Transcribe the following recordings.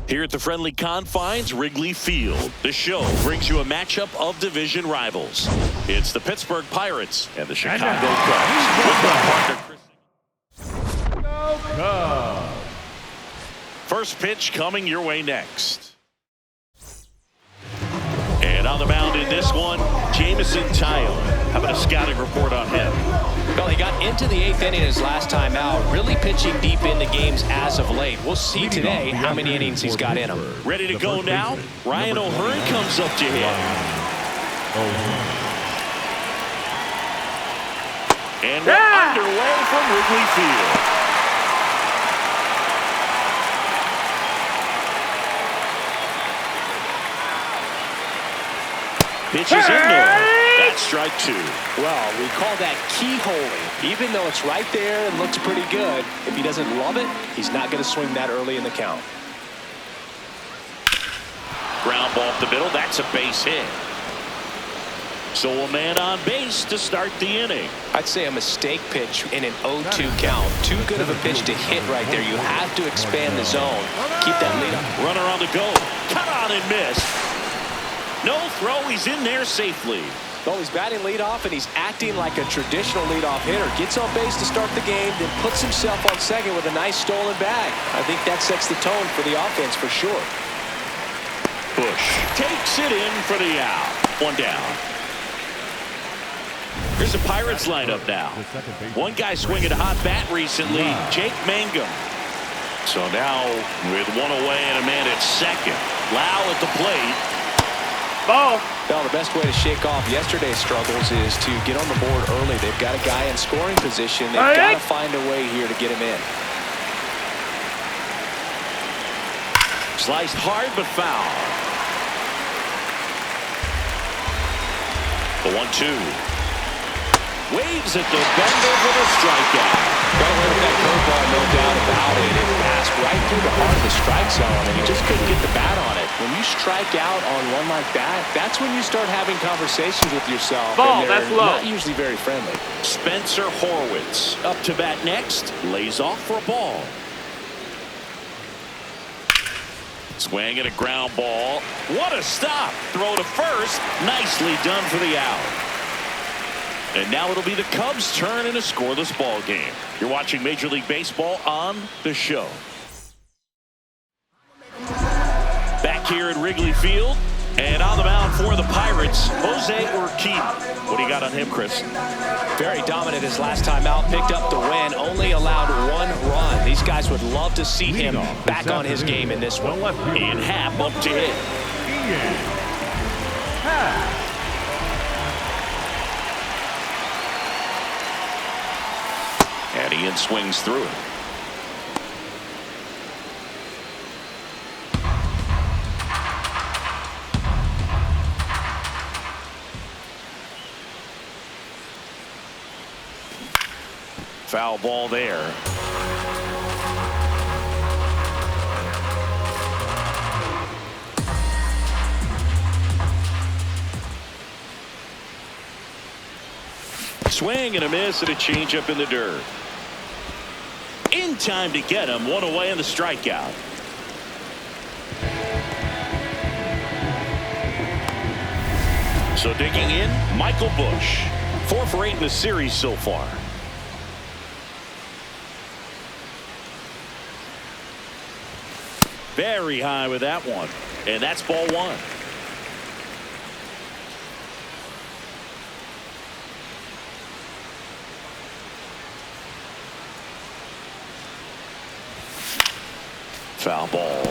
Here at the friendly confines, Wrigley Field, the show brings you a matchup of division rivals. It's the Pittsburgh Pirates and the Chicago Cubs. With my partner, Chris. First pitch coming your way next. And on the mound in this one, Jameson Taillon. How about a scouting report on him? Well, he got into the 8th inning his last time out, really pitching deep into games as of late. We'll see today how many innings he's got in him. Ready to go now? Ryan O'Hearn comes up to hit. And we're underway from Wrigley Field. Pitch is in there. That's strike 2. Well, we call that keyholing. Even though it's right there and looks pretty good, if he doesn't love it, he's not going to swing that early in the count. Ground ball up the middle. That's a base hit. So a man on base to start the inning. I'd say a mistake pitch in an 0-2 count. Too good of a pitch to hit right there. You have to expand the zone. Keep that lead up. Runner on the go. Cut on and miss. No throw. He's in there safely. Well, he's batting leadoff, and he's acting like a traditional leadoff hitter. Gets on base to start the game, then puts himself on second with a nice stolen bag. I think that sets the tone for the offense for sure. Bush takes it in for the out. One down. Here's the Pirates lineup now. One guy swinging a hot bat recently, Jake Mangum. So now with one away and a man at second. Lau at the plate. Ball. Well, the best way to shake off yesterday's struggles is to get on the board early. They've got a guy in scoring position. They've got to find a way here to get him in. Sliced hard but foul. The 1-2. Waves at the bender for the strikeout. Got rid of that curveball, no doubt about it. It passed right through the heart of the strike zone, and he just couldn't get the bat on it. When you strike out on one like that, that's when you start having conversations with yourself. Ball, and they're that's low. not usually very friendly. Spencer Horwitz up to bat next. Lays off for a ball. Swing and a ground ball. What a stop. Throw to first. Nicely done for the out. And now it'll be the Cubs' turn in a scoreless ball game. You're watching Major League Baseball on the show. Back here at Wrigley Field, and on the mound for the Pirates, Jose Urquidy. What do you got on him, Chris? Very dominant his last time out. Picked up the win. Only allowed 1 run. These guys would love to see him back on his game in this one. Ian Happ up to hit. And Ian swings through it. Foul ball there. Swing and a miss and a changeup in the dirt. In time to get him. One away in the strikeout. So digging in, Michael Busch. 4 for 8 in the series so far. Very high with that one. And that's ball 1. Foul ball.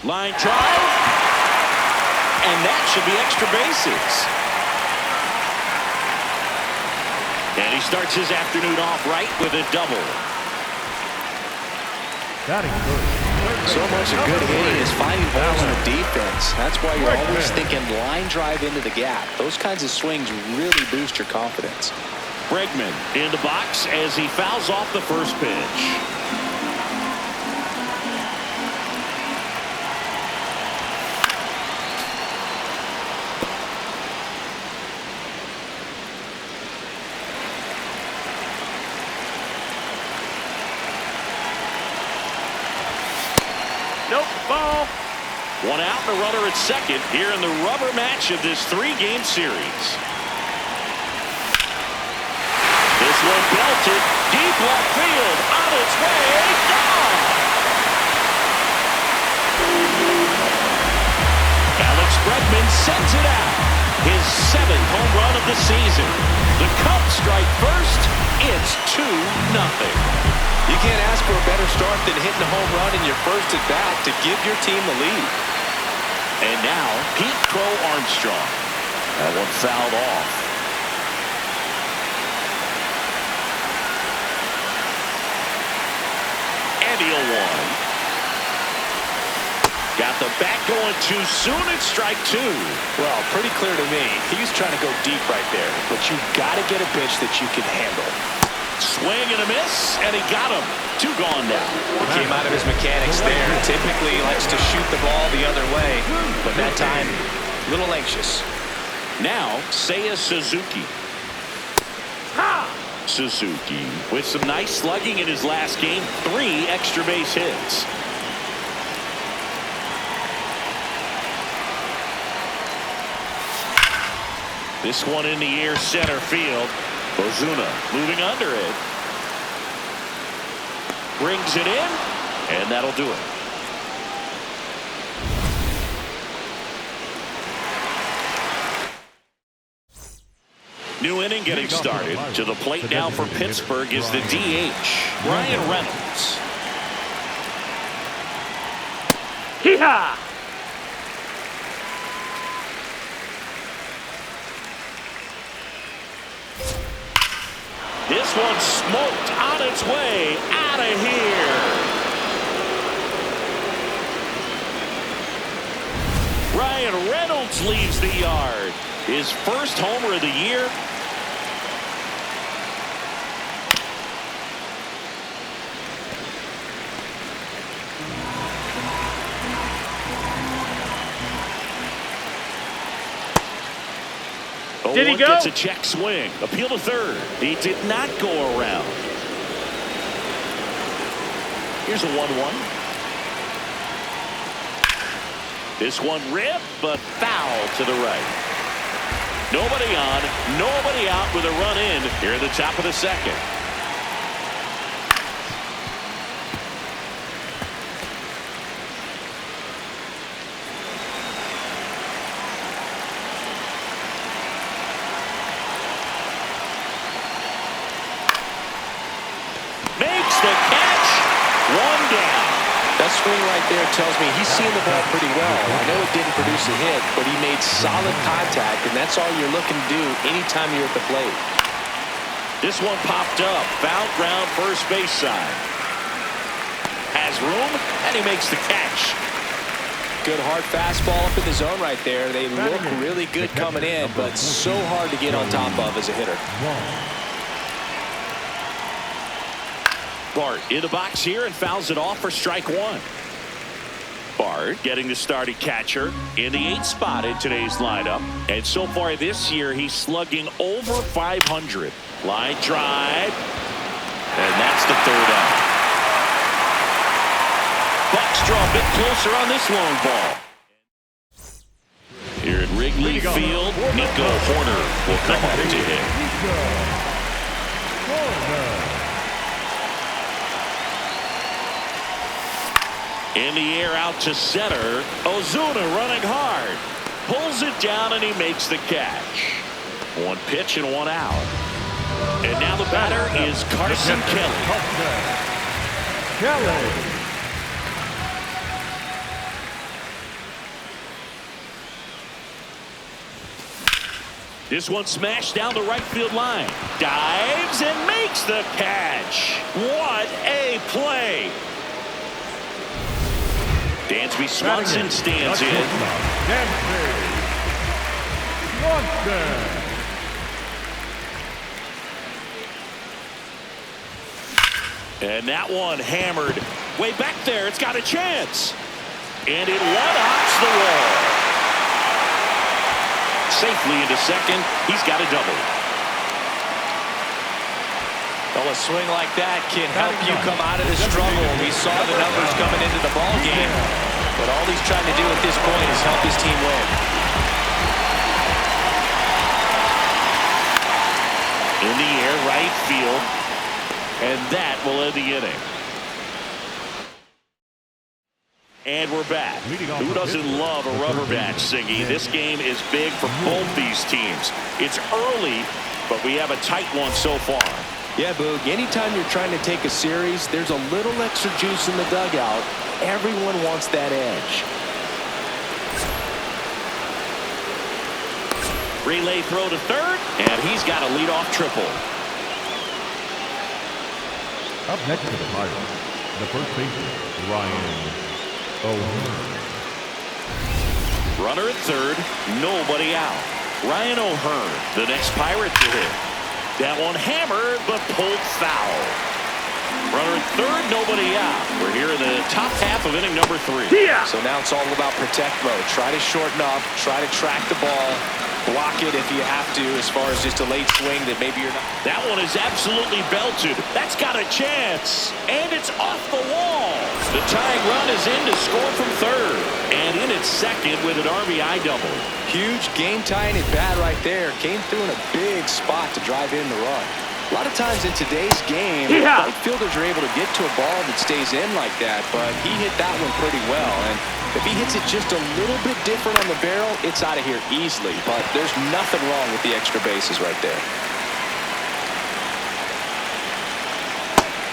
Line drive. And that should be extra bases. And he starts his afternoon off right with a double. So much of good hitting is finding holes in the defense. That's why you're always thinking line drive into the gap. Those kinds of swings really boost your confidence. Bregman in the box as he fouls off the first pitch. Nope, ball. One out and a runner at second here in the rubber match of this 3-game series. This one belted deep left field, on its way, gone. Alex Bregman sends it out. His 7th home run of the season. The Cubs strike first. It's 2-0. You can't ask for a better start than hitting a home run in your first at bat to give your team the lead. And now Pete Crow Armstrong. That one fouled off. And he'll one. Got the bat going too soon at strike 2. Well, pretty clear to me. He's trying to go deep right there. But you've got to get a pitch that you can handle. Swing and a miss, and he got him. 2 gone now. Came out of his mechanics there. Typically likes to shoot the ball the other way. But that time, a little anxious. Now, Seiya Suzuki. Suzuki with some nice slugging in his last game. 3 extra base hits. This one in the air, center field. Ozuna moving under it. Brings it in, and that'll do it. New inning getting started. To the plate now for Pittsburgh is the DH, Ryan Reynolds. Hee-haw! This one smoked on its way out of here. Ryan Reynolds leaves the yard. His first homer of the year. Did he go? Gets a check swing. Appeal to third. He did not go around. Here's a 1-1. This one ripped, but foul to the right. Nobody on, nobody out with a run in here at the top of the second. Makes the catch. 1 down. That swing right there tells me he's seeing the ball pretty well. I know it didn't produce a hit, but he made solid contact, and that's all you're looking to do anytime you're at the plate. This one popped up. Foul ground, first base side. Has room, and he makes the catch. Good hard fastball up in the zone right there. They look really good coming in, but so hard to get on top of as a hitter. Bart in the box here and fouls it off for strike 1. Bart getting the starting catcher in the 8th spot in today's lineup. And so far this year, he's slugging over 500. Line drive. And that's the 3rd out. Bucks draw a bit closer on this long ball. Here at Wrigley Field, Nico Horner will come up to hit. In the air out to center. Ozuna running hard. Pulls it down and he makes the catch. 1 pitch and 1 out. And now the batter is Carson Kelly. This one smashed down the right field line. Dives and makes the catch. What a play. Dansby Swanson stands in. And that one hammered way back there. It's got a chance. And it one-hops the wall. Safely into second. He's got a double. Well, a swing like that can help you come out of the struggle. We saw the numbers coming into the ball game. But all he's trying to do at this point is help his team win. In the air, right field. And that will end the inning. And we're back. Who doesn't love a rubber match, Siggy? This game is big for both these teams. It's early, but we have a tight one so far. Yeah, Boog, anytime you're trying to take a series, there's a little extra juice in the dugout. Everyone wants that edge. Relay throw to third, and he's got a leadoff triple. Up next to the Pirates, the first baseman, Ryan O'Hearn. Runner at third, nobody out. Ryan O'Hearn, the next Pirate to hit. That one hammered, but pulled foul. Runner at third, nobody out. We're here in the top half of inning number 3. Yeah. So now it's all about protect mode. Try to shorten up, try to track the ball, block it if you have to, as far as just a late swing that maybe you're not. That one is absolutely belted. That's got a chance. And it's off the wall. The tying run is in to score from third. And in at second with an RBI double. Huge game-tying at bat right there. Came through in a big spot to drive in the run. A lot of times in today's game, right fielders are able to get to a ball that stays in like that, but he hit that one pretty well. And if he hits it just a little bit different on the barrel, it's out of here easily. But there's nothing wrong with the extra bases right there.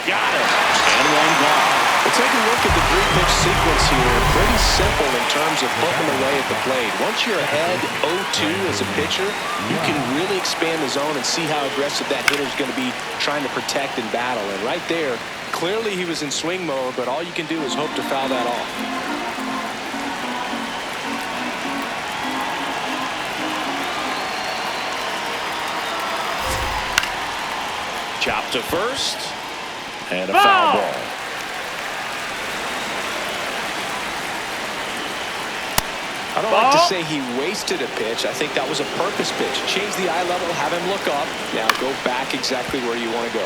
Got it. And one gone. We'll take a look at the 3-pitch sequence here. Pretty simple in terms of putting them away at the plate. Once you're ahead 0-2 as a pitcher, you can really expand the zone and see how aggressive that hitter is going to be trying to protect and battle. And right there, clearly he was in swing mode, but all you can do is hope to foul that off. Chop to first. And a foul ball. I don't like to say he wasted a pitch. I think that was a purpose pitch. Change the eye level, have him look up. Now go back exactly where you want to go.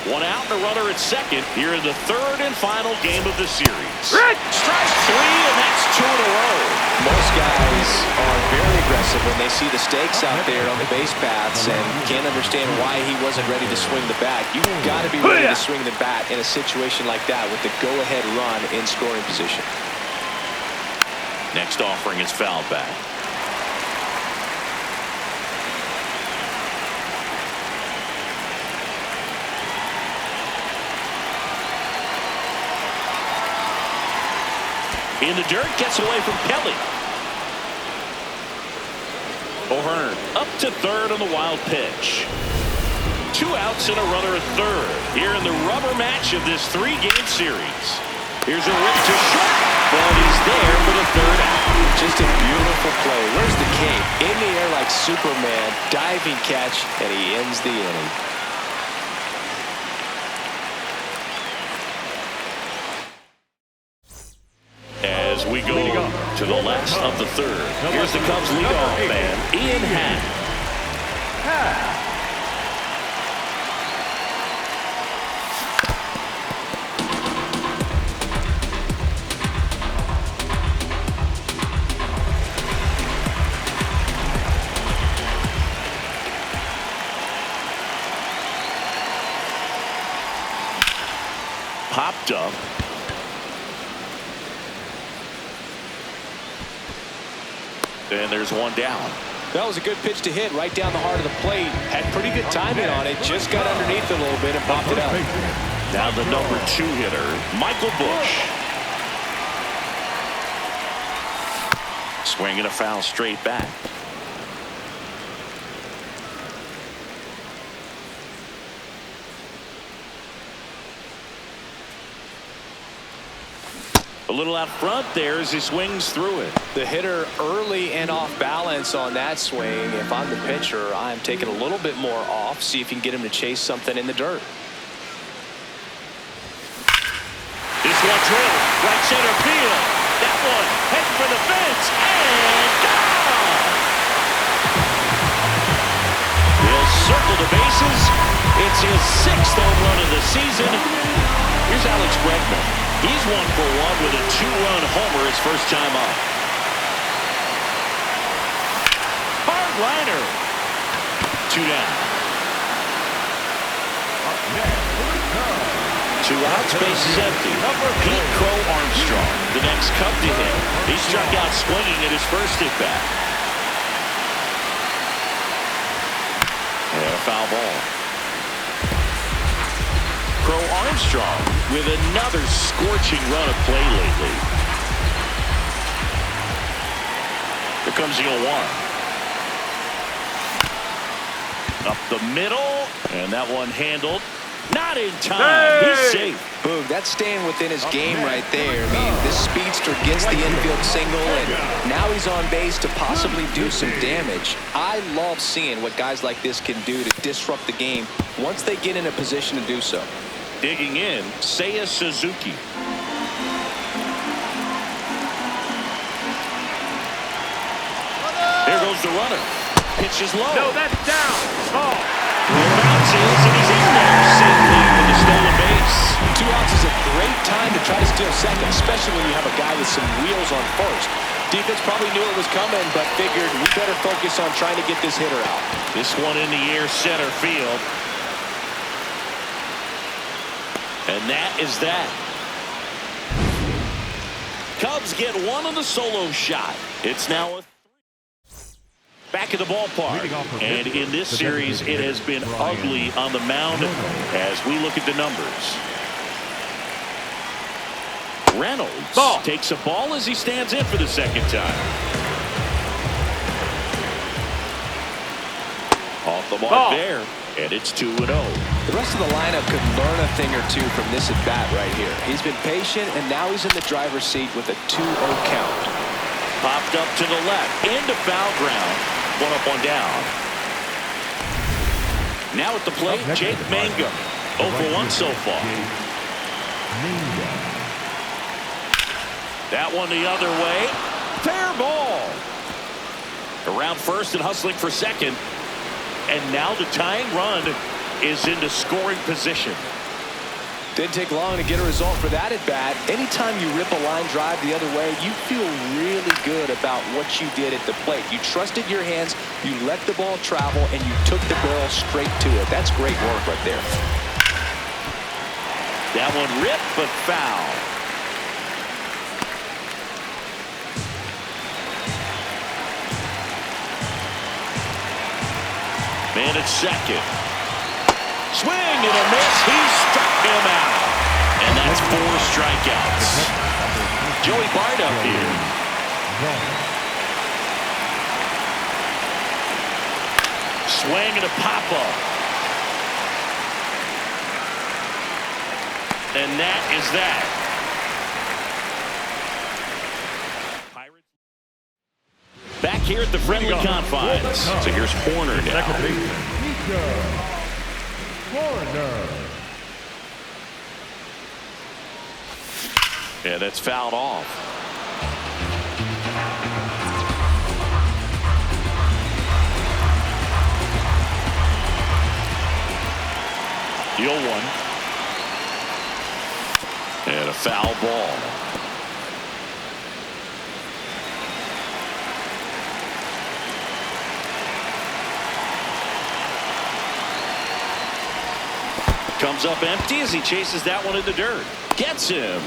One out and a runner at second here in the third and final game of the series. Strike 3, and that's 2 in a row. Most guys are very aggressive when they see the stakes out there on the base paths and can't understand why he wasn't ready to swing the bat. You've got to be ready to swing the bat in a situation like that with the go-ahead run in scoring position. Next offering is fouled back. In the dirt, gets away from Kelly. O'Hearn up to third on the wild pitch. 2 outs and a runner at third here in the rubber match of this 3-game series. Here's a rip to short, but he's there for the third out. Just a beautiful play. Where's the cape? In the air like Superman. Diving catch, and he ends the inning. As we go to the last of the third, here's the Cubs leadoff man, Ian Happ. Popped up. And there's one down. That was a good pitch to hit right down the heart of the plate. Had pretty good timing on it. Just got underneath it a little bit and popped it up. Now the number 2 hitter, Michael Busch. Swinging a foul straight back. A little out front there as he swings through it. The hitter early and off balance on that swing. If I'm the pitcher, I'm taking a little bit more off. See if you can get him to chase something in the dirt. This one drilled right center field. That one heading for the fence and gone. He'll circle the bases. It's his 6th home run of the season. Here's Alex Bregman. He's 1 for 1 with a 2-run homer his first time up. Hard liner. 2 down. 2 outs, bases empty. Pete Crow Armstrong, the next Cub to hit. He struck out swinging at his first at-bat. And a foul ball. Crow Armstrong with another scorching run of play lately. Here comes the 0-1. Up the middle, and that one handled. Not in time. He's safe. Boog, that's staying within his game right there. I mean, this speedster gets the infield single, and now he's on base to possibly do some damage. I love seeing what guys like this can do to disrupt the game once they get in a position to do so. Digging in, Seiya Suzuki. Here goes the runner. Pitch is low. No, that's down. Ball. Bounces, and he's in there safely with the stolen base. 2 outs is a great time to try to steal second, especially when you have a guy with some wheels on first. Defense probably knew it was coming, but figured we better focus on trying to get this hitter out. This one in the air, center field. And that is that. Cubs get one on the solo shot. It's now a back at the ballpark. And in this series, it has been ugly on the mound as we look at the numbers. Reynolds takes a ball as he stands in for the second time. Off the mark there, and it's 2-0. The rest of the lineup could learn a thing or two from this at-bat right here. He's been patient, and now he's in the driver's seat with a 2-0 count. Popped up to the left, into foul ground. 1 up, 1 down. Now at the plate, Jake Mangum. 0 for 1 so far. That one the other way. Fair ball. Around first and hustling for second. And now the tying run is into scoring position. Didn't take long to get a result for that at-bat. Anytime you rip a line drive the other way, you feel really good about what you did at the plate. You trusted your hands, you let the ball travel, and you took the barrel straight to it. That's great work right there. That one ripped, but foul. Man at second. Swing and a miss. He struck him out. And that's 4 strikeouts. Joey Bart up here. Swing and a pop-up. And that is that. Back here at the friendly confines. So here's Horner now. Yeah, that's fouled off. The 0-1. And a foul ball. Comes up empty as he chases that one in the dirt. Gets him.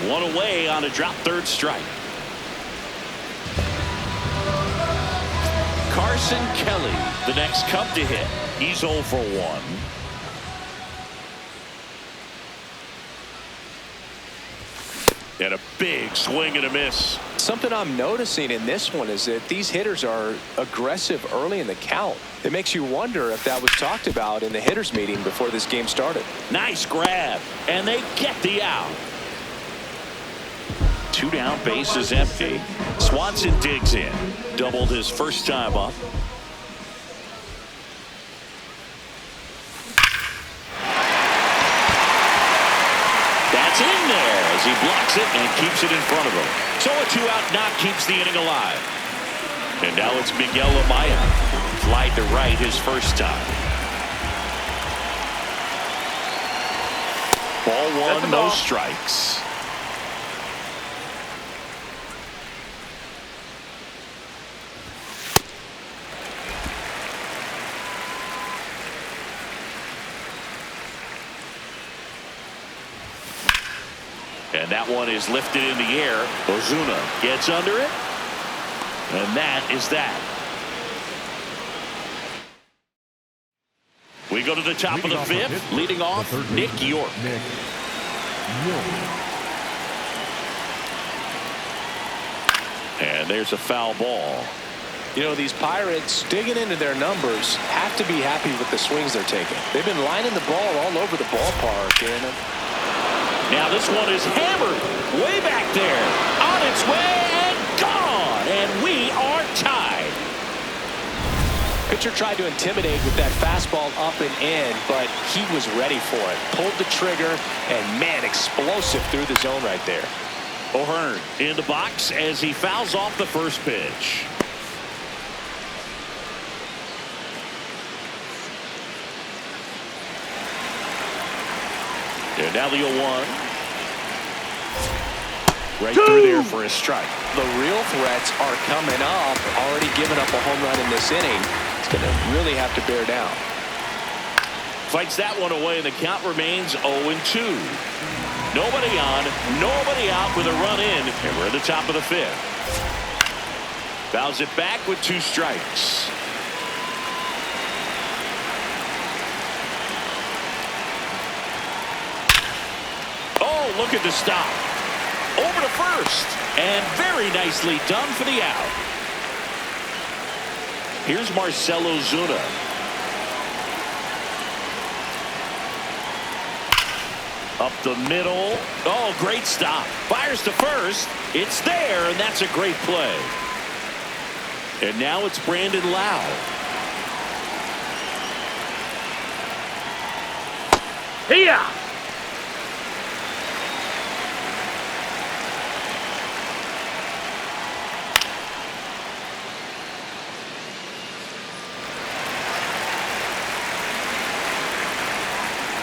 1 away on a drop third strike. Carson Kelly, the next Cub to hit. He's 0 for 1. And a big swing and a miss. Something I'm noticing in this one is that these hitters are aggressive early in the count. It makes you wonder if that was talked about in the hitters meeting before this game started. Nice grab, and they get the out. 2 down, base is empty. Swanson digs in. Doubled his first time up. That's in there as he blocks it and keeps it in front of him. So a 2-out knock keeps the inning alive. And now it's Miguel Amaya. Fly to right his first time. Ball 1, no strikes. And that one is lifted in the air. Ozuna gets under it. And that is that. We go to the top of the fifth. Leading off, Nick York. Nick York. And there's a foul ball. You know, these Pirates, digging into their numbers, have to be happy with the swings they're taking. They've been lining the ball all over the ballpark. And now this one is hammered way back there. On its way and gone. And we are tied. pitcher tried to intimidate with that fastball up and in, but he was ready for it. Pulled the trigger, and man, explosive through the zone right there. O'Hearn in the box as he fouls off the first pitch. And now the 0-1. Right through there for a strike. The real threats are coming up. Already giving up a home run in this inning. It's going to really have to bear down. Fights that one away, and the count remains 0-2. Nobody on, nobody out with a run in, and we're at the top of the fifth. Fouls it back with 2 strikes. Oh, look at the stop. Over to first, and very nicely done for the out. Here's Marcell Ozuna. Up the middle. Oh, great stop. Fires to first. It's there, and that's a great play. And now it's Brandon Lowe. Here.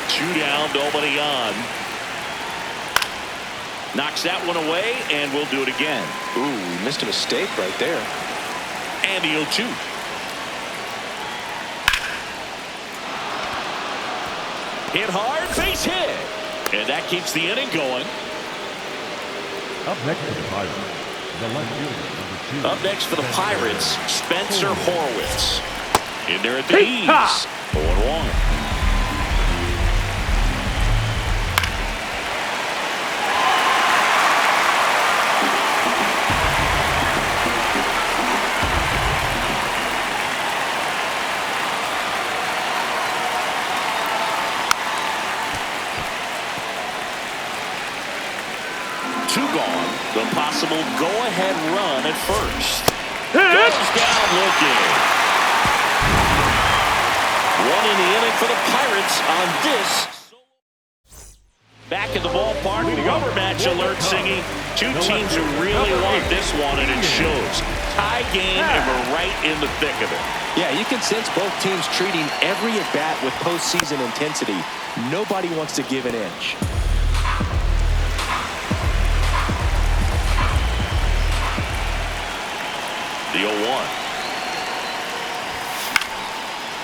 2 down, nobody on. Knocks that one away, and we'll do it again. Ooh, missed a mistake right there. And the 0-2. Hit hard, base hit. And that keeps the inning going. Up next for the Pirates, the left fielder, number 2. Up next for the Pirates, Spencer Horwitz. In there at the ease. 0-1. The possible go-ahead run at first. Goes down looking. 1 in the inning for the Pirates on this. Back in the ballpark, rubber match alert, Singy. 2 teams who really want this one, and it shows. Tie game, and we're right in the thick of it. Yeah, you can sense both teams treating every at-bat with postseason intensity. Nobody wants to give an inch. The 0-1.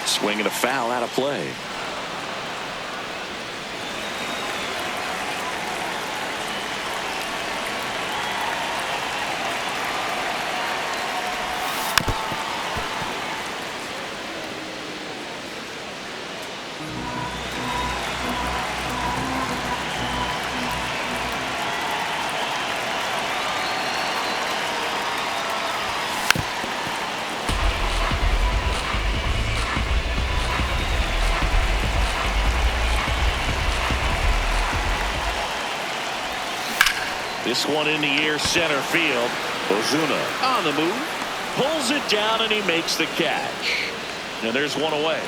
Swinging a foul out of play. This one in the air, center field. Ozuna on the move. Pulls it down, and he makes the catch. And there's one away.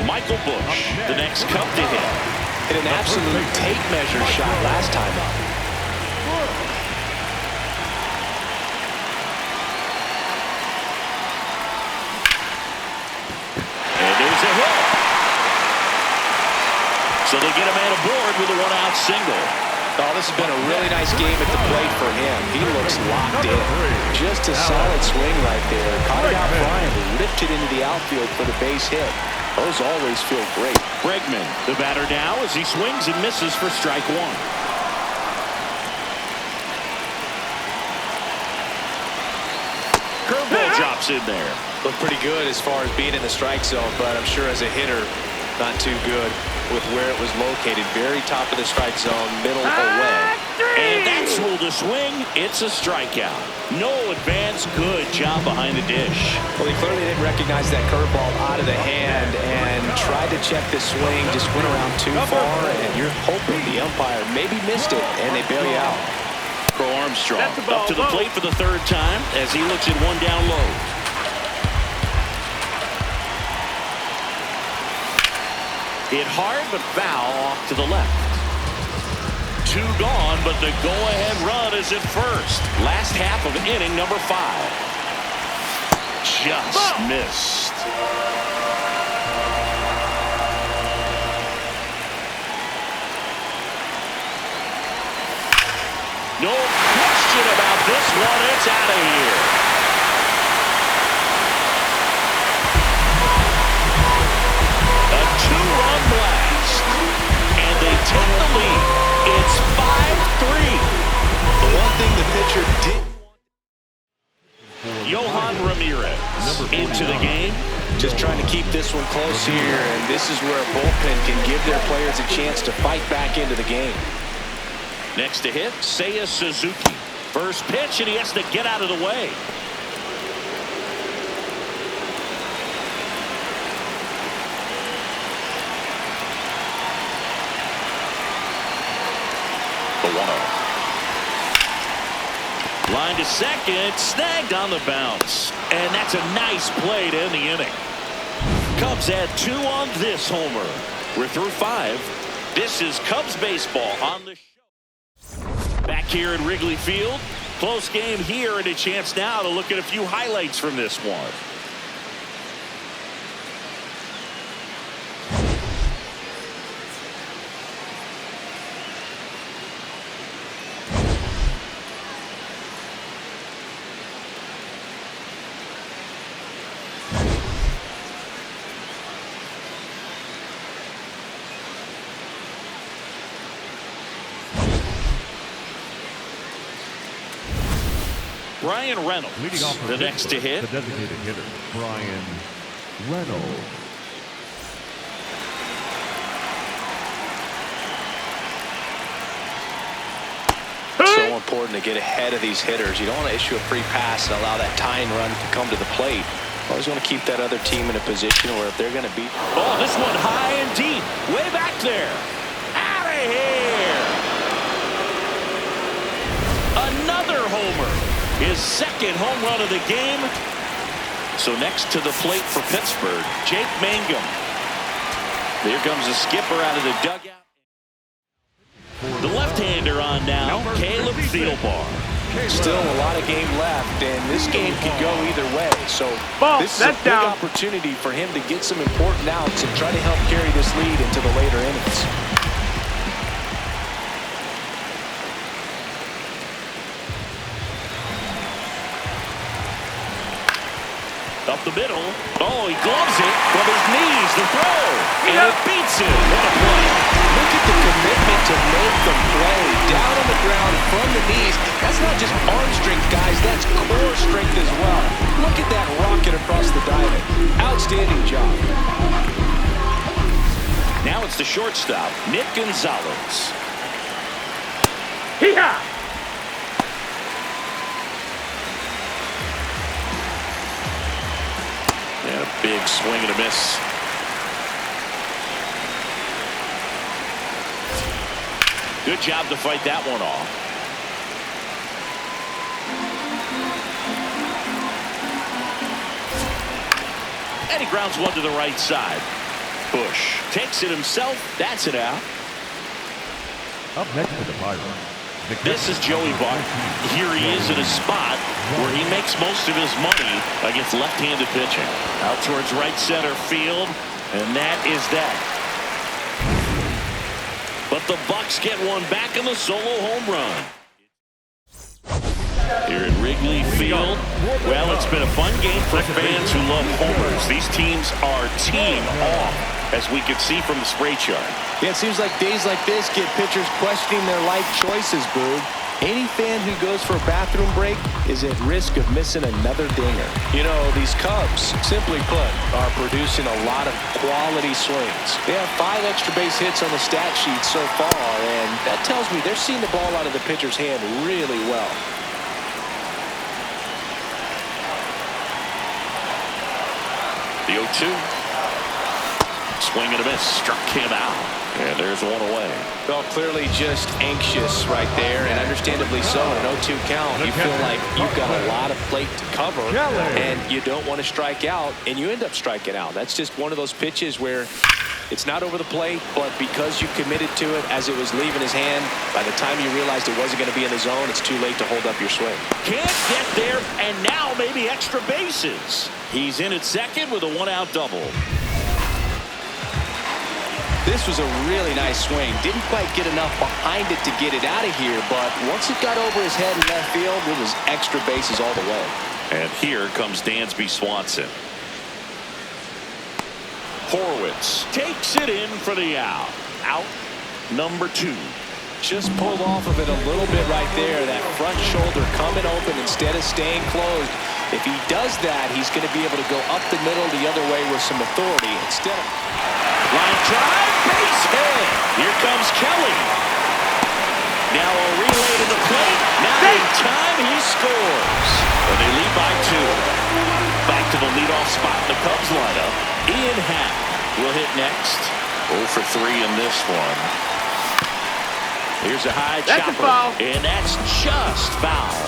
Michael Busch, the next Cub to hit. Hit an absolute tape measure shot last time up. And there's a hit. So they get a man aboard with a 1-out single. Oh, this has been a really nice game at the plate for him. He looks locked in. Just a solid swing right there. Caught it out front and ripped it into the outfield for the base hit. Those always feel great. Bregman, the batter now, as he swings and misses for strike 1. in there. Looked pretty good as far as being in the strike zone, but I'm sure as a hitter, not too good with where it was located. Very top of the strike zone, middle away. And that's ruled a swing. It's a strikeout. No advance. Good job behind the dish. Well, he clearly didn't recognize that curveball out of the hand and tried to check the swing, just went around too far, and you're hoping the umpire maybe missed it, and they bail you out. Crow Armstrong up to the plate for the third time as he looks at one down low. Hit hard but foul off to the left. Two gone, but the go-ahead run is at first. Last half of inning number 5. Just missed. No question about this one. It's out of here. A 2-run blast. And they take the lead. It's 5-3. The one thing the pitcher did. Yohan Ramirez into the game. Just trying to keep this one close here, and this is where a bullpen can give their players a chance to fight back into the game. Next to hit, Seiya Suzuki. First pitch, and he has to get out of the way. The 1-0. Line to second, snagged on the bounce. And that's a nice play to end the inning. Cubs had 2 on this homer. We're through 5. This is Cubs baseball on the show. Back here at Wrigley Field. Close game here, and a chance now to look at a few highlights from this one. Bryan Reynolds, Leading off the next to hit. The designated hitter, Bryan Reynolds. So important to get ahead of these hitters. You don't want to issue a free pass and allow that tying run to come to the plate. Always want to keep that other team in a position where if they're going to beat. Oh, this one high and deep. Way back there. Out of here. Another homer. His second home run of the game. So next to the plate for Pittsburgh, Jake Mangum. Here comes the skipper out of the dugout. The left-hander on now, Caleb Thielbar. Still a lot of game left, and this game could go either way. So this is a big opportunity for him to get some important outs and try to help carry this lead into the later innings. Up the middle. Oh, he gloves it from his knees. The throw. And it beats it. What a play. Look at the commitment to make the play. Down on the ground from the knees. That's not just arm strength, guys. That's core strength as well. Look at that rocket across the diamond. Outstanding job. Now it's the shortstop, Nick Gonzalez. Hee-haw! And a big swing and a miss. Good job to fight that one off. And he grounds one to the right side. Bush takes it himself. That's it out. Up next to the Pirates. This is Joey Bart. Here he is in a spot where he makes most of his money against left-handed pitching. Out towards right center field, and that is that. But the Bucks get one back in the solo home run. Here at Wrigley Field, well, it's been a fun game for fans who love homers. These teams are teeing off, as we could see from the spray chart. Yeah, it seems like days like this get pitchers questioning their life choices, Boog. Any fan who goes for a bathroom break is at risk of missing another dinger. You know, these Cubs, simply put, are producing a lot of quality swings. They have 5 extra base hits on the stat sheet so far, and that tells me they're seeing the ball out of the pitcher's hand really well. The 0-2. Swing and a miss. Struck him out. And there's one away. Well, clearly just anxious right there, and understandably so. An 0-2 count, you feel like you've got a lot of plate to cover, and you don't want to strike out, and you end up striking out. That's just one of those pitches where it's not over the plate, but because you committed to it as it was leaving his hand, by the time you realized it wasn't going to be in the zone, it's too late to hold up your swing. Can't get there, and now maybe extra bases. He's in at second with a 1-out double. This was a really nice swing. Didn't quite get enough behind it to get it out of here, but once it got over his head in left field, it was extra bases all the way. And here comes Dansby Swanson. Horwitz takes it in for the out. Out number 2. Just pulled off of it a little bit right there. That front shoulder coming open instead of staying closed. If he does that, he's going to be able to go up the middle the other way with some authority instead of... Line drive, base hit. Here comes Kelly. Now a relay to the plate. Not in time, he scores. And they lead by 2. Back to the leadoff spot in the Cubs lineup. Ian Happ will hit next. 0 for 3 in this one. Here's a high chopper. Foul. And that's just foul.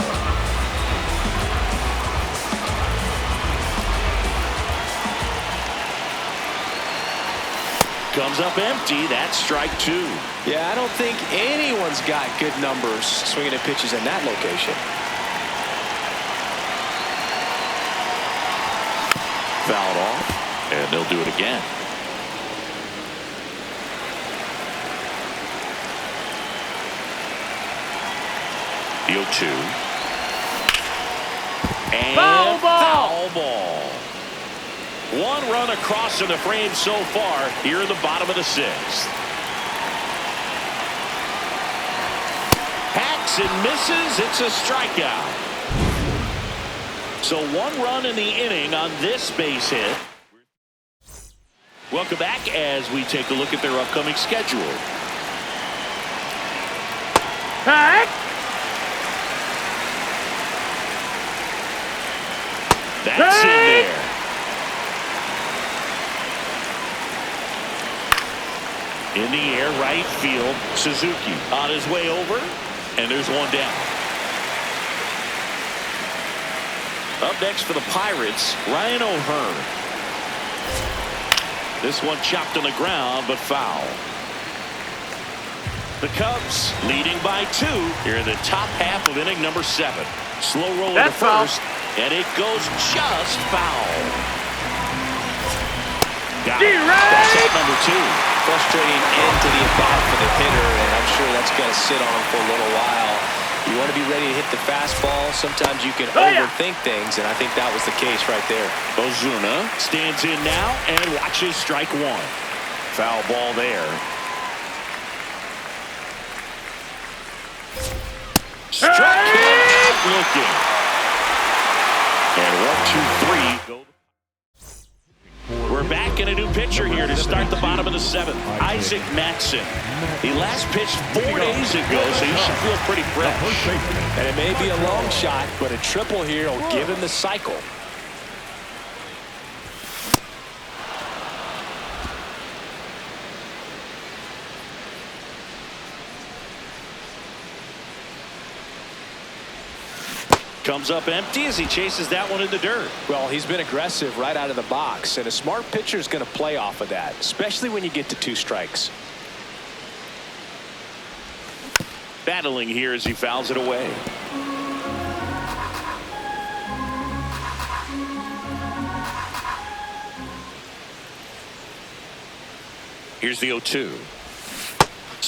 Comes up empty. That's strike 2. Yeah, I don't think anyone's got good numbers swinging at pitches in that location. Fouled off, and they'll do it again. The 0-2. And Foul ball. Foul ball. 1 run across in the frame so far here in the bottom of the 6th. Hacks and misses. It's a strikeout. So 1 run in the inning on this base hit. Welcome back as we take a look at their upcoming schedule. Hack. That's in there. In the air, right field, Suzuki on his way over, and there's 1 down. Up next for the Pirates, Ryan O'Hearn. This one chopped on the ground, but foul. The Cubs leading by 2 here in the top half of inning number 7. Slow roll to first, and it goes just foul. Got it. That's out number 2. Frustrating end to the at-bat for the hitter, and I'm sure that's going to sit on him for a little while. You want to be ready to hit the fastball. Sometimes you can overthink things, and I think that was the case right there. Ozuna stands in now and watches strike 1. Foul ball there. Struck him out looking. And 1, 2, 3 go. We're back in a new pitcher here to start the bottom of the 7th. Isaac Matson. He last pitched 4 days ago, so he should feel pretty fresh. And it may be a long shot, but a triple here will give him the cycle. Comes up empty as he chases that one in the dirt. Well, he's been aggressive right out of the box, and a smart pitcher is going to play off of that, especially when you get to 2 strikes. Battling here as he fouls it away. Here's the 0-2.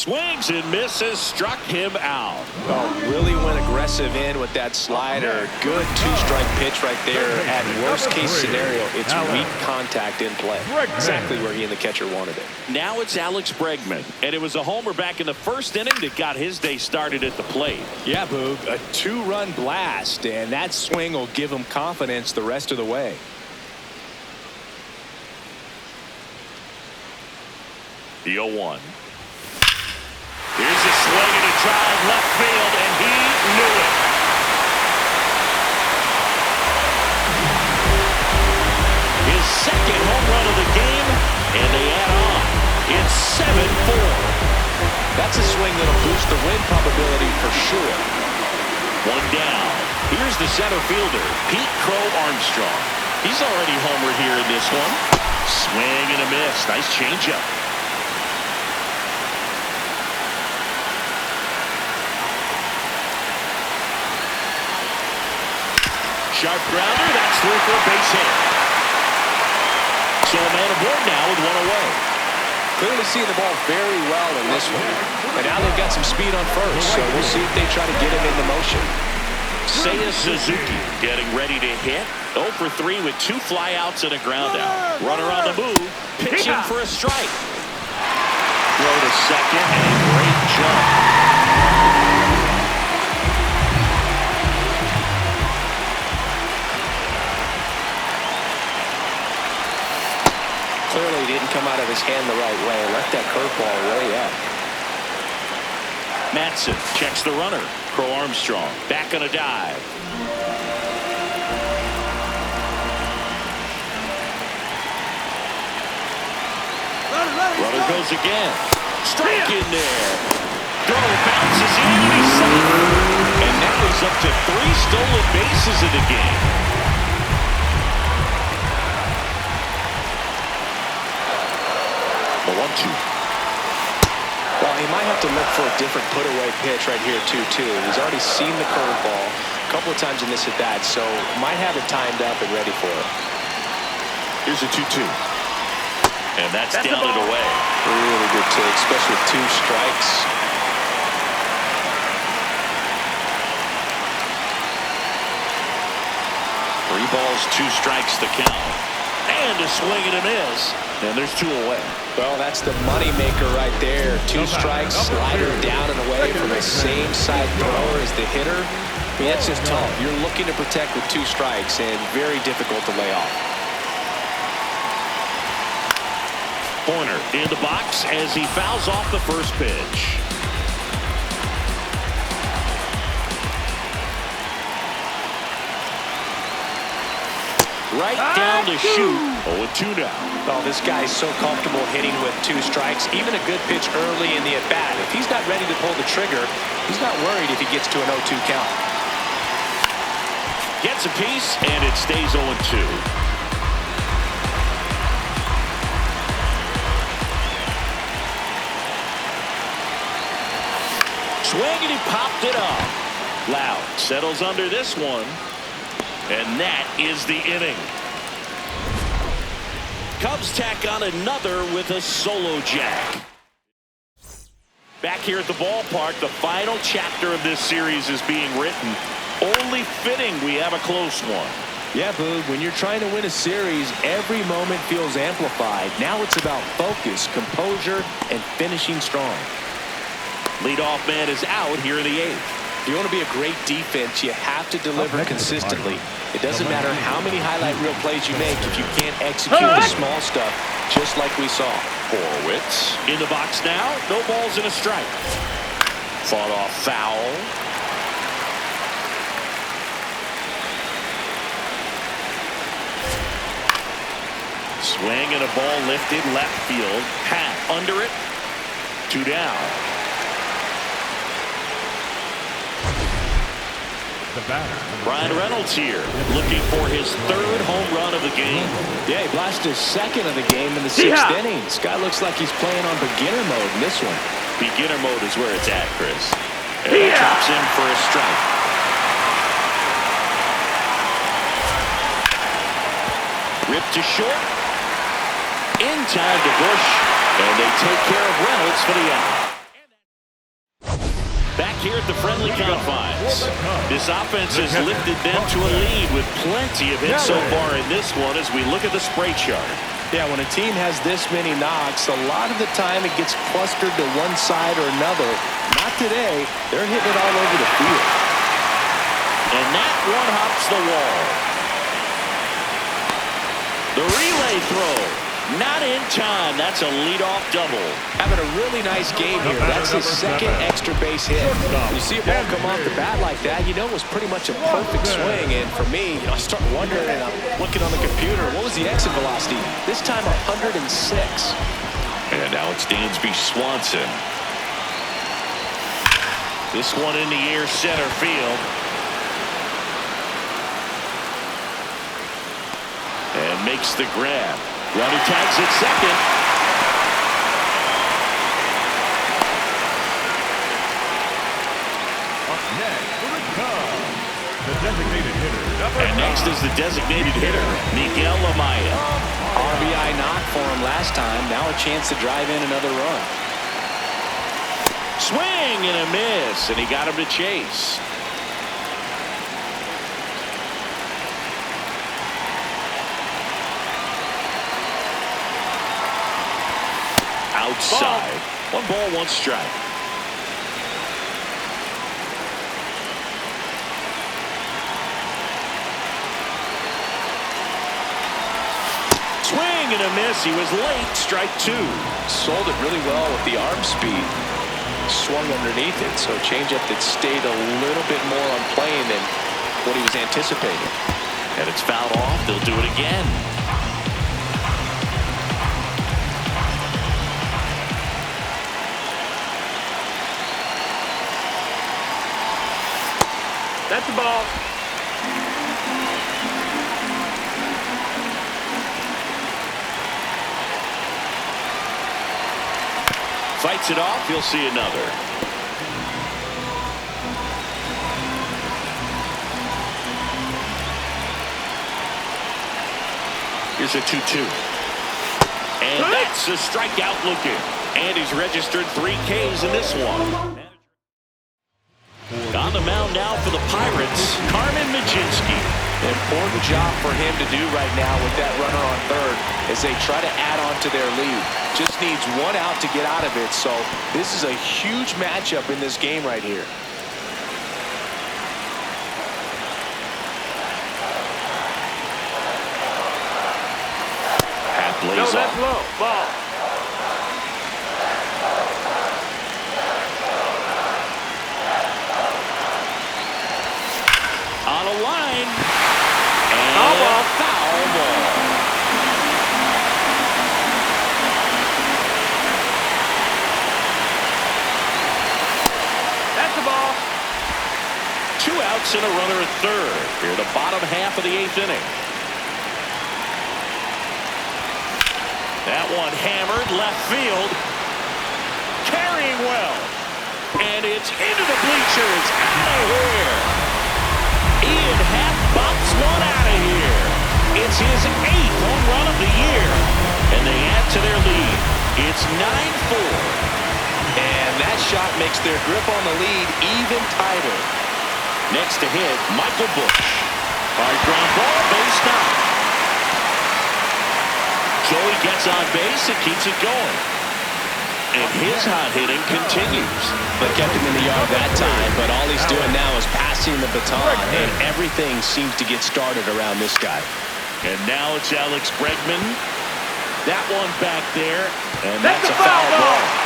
Swings and misses, struck him out. Oh, really went aggressive in with that slider. Good two-strike pitch right there. At worst case scenario, it's weak contact in play. Exactly where he and the catcher wanted it. Now it's Alex Bregman, and it was a homer back in the first inning that got his day started at the plate. Yeah, Boog, a two-run blast, and that swing will give him confidence the rest of the way. The 0-1. Here's a swing and a drive left field, and he knew it. His second home run of the game, and they add on. It's 7-4. That's a swing that'll boost the win probability for sure. One down. Here's the center fielder, Pete Crow Armstrong. He's already homered here in this one. Swing and a miss. Nice changeup. Sharp grounder, that's through for a base hit. So a man aboard now with one away. Clearly seeing the ball very well in this one. And now they've got some speed on first, so we'll see if they try to get him into motion. Seiya Suzuki getting ready to hit. 0 for 3 with 2 flyouts and a ground out. Runner on the move, pitching for a strike. Throw to second, and a great jump. Clearly didn't come out of his hand the right way. Left that curveball way up. Matson checks the runner. Crow Armstrong back on a dive. Runner goes again. Strike in there. Throw bounces in, and he's safe. And now he's up to 3 stolen bases in the game. The 1-2. Well, he might have to look for a different put-away pitch right here, too. He's already seen the curveball a couple of times in this at-bat, so might have it timed up and ready for it. Here's a 2-2. And that's down and away. Really good take, especially with 2 strikes. Three balls, 2 strikes to count. And a swing and a miss. And there's 2 away. Well, that's the money maker right there. 2 strikes, slider down and away from the same side thrower as the hitter. I mean, that's just tough. You're looking to protect with 2 strikes and very difficult to lay off. Horner in the box as he fouls off the first pitch. Right down to shoot. 0-2 now. Oh, this guy's so comfortable hitting with 2 strikes. Even a good pitch early in the at-bat. If he's not ready to pull the trigger, he's not worried if he gets to an 0-2 count. Gets a piece, and it stays 0-2. Swing, and he popped it up. Loud settles under this one. And that is the inning. Cubs tack on another with a solo jack. Back here at the ballpark, the final chapter of this series is being written. Only fitting we have a close one. Yeah, Boog, when you're trying to win a series, every moment feels amplified. Now it's about focus, composure, and finishing strong. Leadoff man is out here in the 8th. If you want to be a great defense, you have to deliver consistently. It doesn't matter how many highlight reel plays you make if you can't execute the small stuff, just like we saw. Horwitz in the box now. No balls and a strike. Fought off foul. Swing and a ball lifted left field. Pat under it. 2 down. Brian Reynolds here, looking for his 3rd home run of the game. Yeah, he blasted his 2nd of the game in the 6th inning. This guy looks like he's playing on beginner mode in this one. Beginner mode is where it's at, Chris. And he drops in for a strike. Ripped to short. In time to Bush. And they take care of Reynolds for the out. here at the friendly confines. This offense has lifted them to a lead with plenty of hits so far in this one as we look at the spray chart. Yeah, when a team has this many knocks, a lot of the time it gets clustered to one side or another. Not today. They're hitting it all over the field. And that one hops the wall. The relay throw. Not in time. That's a leadoff double. Having a really nice game here. That's his second extra base hit. You see a ball come off the bat like that, you know it was pretty much a perfect swing. And for me, I start wondering, and I'm looking on the computer, what was the exit velocity? This time 106. And now it's Dansby Swanson. This one in the air, center field. And makes the grab. Runner tags at second. Up next for the Cubs, the designated hitter. And next is the designated hitter, Miguel Amaya. RBI knock for him last time. Now a chance to drive in another run. Swing and a miss, and he got him to chase. Outside. 1 ball, 1 strike. Swing and a miss. He was late. Strike 2. Sold it really well with the arm speed. Swung underneath it, so changeup that stayed a little bit more on plane than what he was anticipating. And it's fouled off. They'll do it again. That's the ball. Fights it off. He'll see another. Here's a 2-2. And that's a strikeout looking. And he's registered 3 Ks in this one. On the mound now for the Pirates, Carmen Mlodzinski. An important job for him to do right now with that runner on third as they try to add on to their lead. Just needs 1 out to get out of it, so this is a huge matchup in this game right here. Half lays No, off. that's low. Ball. On a line. And Foul ball. Foul ball. That's the ball. 2 outs and a runner at third. Here the bottom half of the 8th inning. That one hammered left field. Carrying well. And it's into the bleachers. Out of here. Ian Happ bops one out of here. It's his 8th home run of the year. And they add to their lead. It's 9-4. And that shot makes their grip on the lead even tighter. Next to hit, Michael Busch. Hard ground ball, base knock. Joey gets on base and keeps it going. And his hot hitting continues. They kept him in the yard that time, but all he's doing now is passing the baton, and everything seems to get started around this guy. And now it's Alex Bregman. That one back there, and That's that's a a foul foul ball. ball.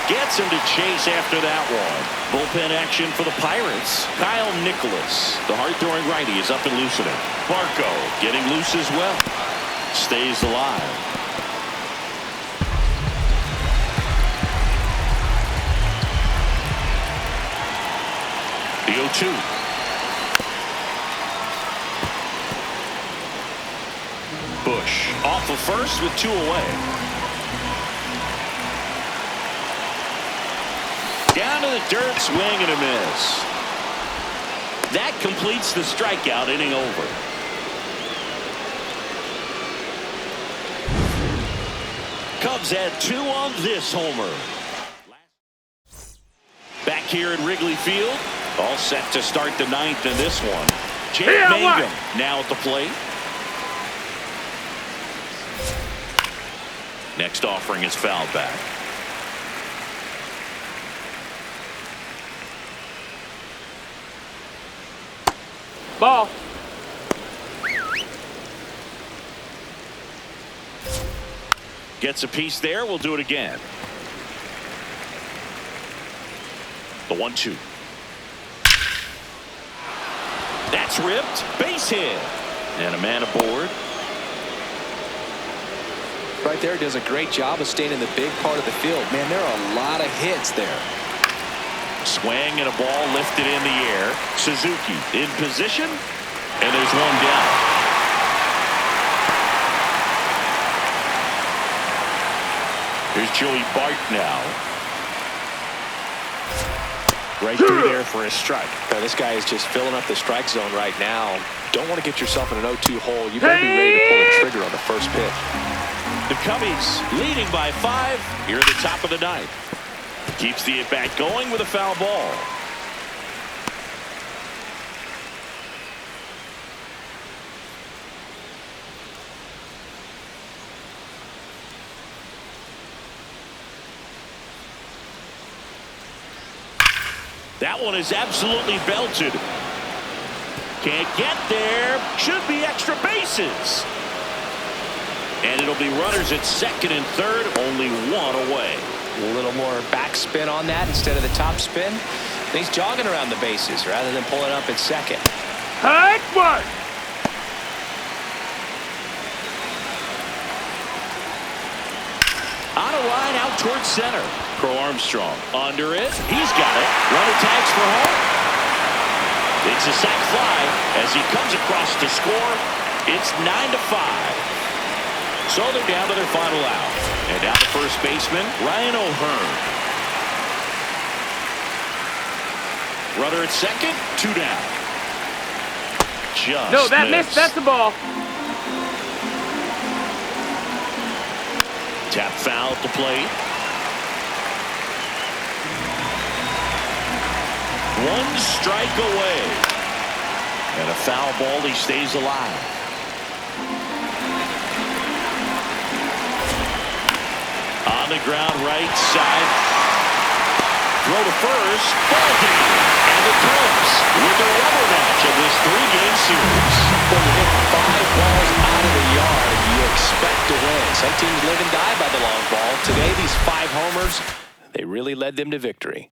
Gets him to chase after that one. Bullpen action for the Pirates. Kyle Nicholas, the hard-throwing righty, is up and loosening. Barco getting loose as well. Stays alive. The 0-2. Busch off of first with 2 away. Down to the dirt, swing and a miss. That completes the strikeout, inning over. Cubs add 2 on this homer. Back here at Wrigley Field, all set to start the 9th in this one. Jake Mangum now at the plate. Next offering is fouled back. Ball. Gets a piece there. We'll do it again. The 1-2. That's ripped. Base hit. And a man aboard. Right there, does a great job of staying in the big part of the field. Man, there are a lot of hits there. Swing and a ball lifted in the air. Suzuki in position. And there's one down. Here's Joey Bart now. Right through there for a strike. Now, this guy is just filling up the strike zone right now. Don't want to get yourself in an 0-2 hole. You better be ready to pull the trigger on the first pitch. The Cubbies leading by 5 here at the top of the 9th. Keeps the at-bat going with a foul ball. That one is absolutely belted. Can't get there. Should be extra bases. And it'll be runners at second and third, only 1 away. A little more backspin on that instead of the top spin. He's jogging around the bases rather than pulling up at second. Hard work. On a line out towards center. Crow Armstrong under it. He's got it. Runner tags for home. It's a sac fly as he comes across to score. It's 9-5. So they're down to their final out. And now the first baseman, Ryan O'Hearn. Runner at second, 2 down. Just No, that missed. That's the ball. Tap foul at the plate. 1 strike away. And a foul ball. He stays alive. On the ground, right side. Throw to first. Ball game. And the Cubs with the rubber match of this 3-game series. When you hit 5 balls out of the yard, you expect to win. Some teams live and die by the long ball. Today, these 5 homers, they really led them to victory.